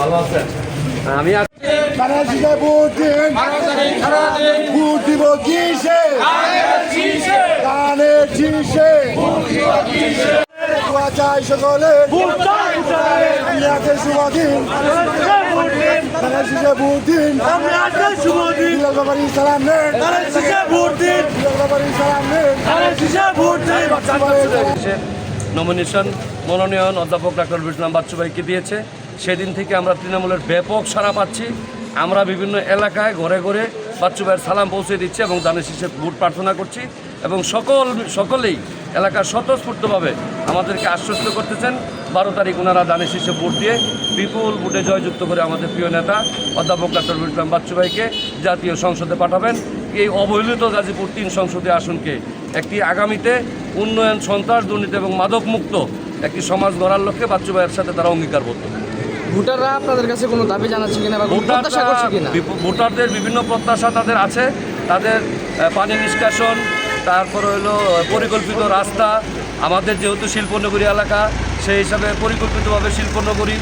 ভালো আছেন? আমি সকলে শুভদিন সালাম নমিনেশন মনোনয়ন অধ্যাপক ডক্টর ইসলাম বাচ্চু ভাইকে দিয়েছে। সেদিন থেকে আমরা তৃণমূলের ব্যাপক সাড়া পাচ্ছি। আমরা বিভিন্ন এলাকায় ঘরে ঘরে বাচ্চু ভাইয়ের সালাম পৌঁছে দিচ্ছি এবং দানের শীষে ভোট প্রার্থনা করছি এবং সকলেই এলাকার স্বতঃস্ফূর্তভাবে আমাদেরকে আশ্বস্ত করতেছেন 12 তারিখ ওনারা দানের শীষে ভোট দিয়ে বিপুল ভোটে জয়যুক্ত করে আমাদের প্রিয় নেতা অধ্যাপক ডক্টর ইসলাম বাচ্চু ভাইকে জাতীয় সংসদে পাঠাবেন। এই অবহেলিত গাজীপুর 3 সংসদীয় আসনকে একটি আগামীতে উন্নয়ন, সন্ত্রাস, দুর্নীতি এবং মাদক মুক্ত একটি সমাজ গড়ার লক্ষ্যে বাচ্চু ভাইয়ের সাথে তারা অঙ্গীকারবদ্ধ। ভোটাররা আপনাদের কাছে কোনো দাবি জানাচ্ছে কিনা বা প্রত্যাশা করছে কিনা? ভোটারদের বিভিন্ন প্রত্যাশা তাদের আছে। তাদের পানি নিষ্কাশন, তারপরে হলো পরিকল্পিত রাস্তা, আমাদের যেহেতু শিল্পনগরী এলাকা সেই হিসাবে পরিকল্পিতভাবে শিল্পনগরী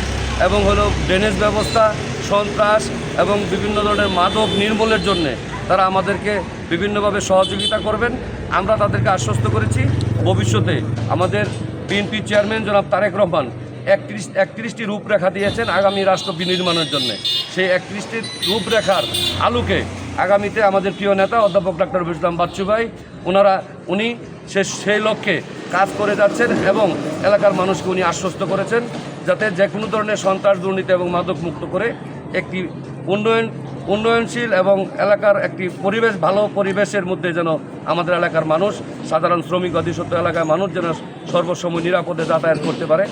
এবং হলো ড্রেনেজ ব্যবস্থা, সন্ত্রাস এবং বিভিন্ন ধরনের মাদক নির্মূলের জন্যে তারা আমাদেরকে বিভিন্নভাবে সহযোগিতা করবেন। আমরা তাদেরকে আশ্বস্ত করেছি ভবিষ্যতে আমাদের বিএনপি চেয়ারম্যান জনাব তারেক রহমান 31টি রূপরেখা দিয়েছেন আগামী রাষ্ট্র বিনির্মাণের জন্য। সেই 31টি রূপরেখার আলোকে আগামীতে আমাদের প্রিয় নেতা অধ্যাপক ডক্টর ইসলাম বাচ্চু ভাই উনি সেই লক্ষ্যে কাজ করে যাচ্ছেন এবং এলাকার মানুষকে উনি আশ্বস্ত করেছেন যাতে যে কোনো ধরনের সন্ত্রাস, দুর্নীতি এবং মাদক মুক্ত করে একটি উন্নয়নশীল এবং এলাকার একটি পরিবেশ, ভালো পরিবেশের মধ্যে যেন আমাদের এলাকার মানুষ, সাধারণ শ্রমিক অধিষ্ঠিত এলাকার মানুষ যেন সর্বসময় নিরাপদে যাতায়াত করতে পারে।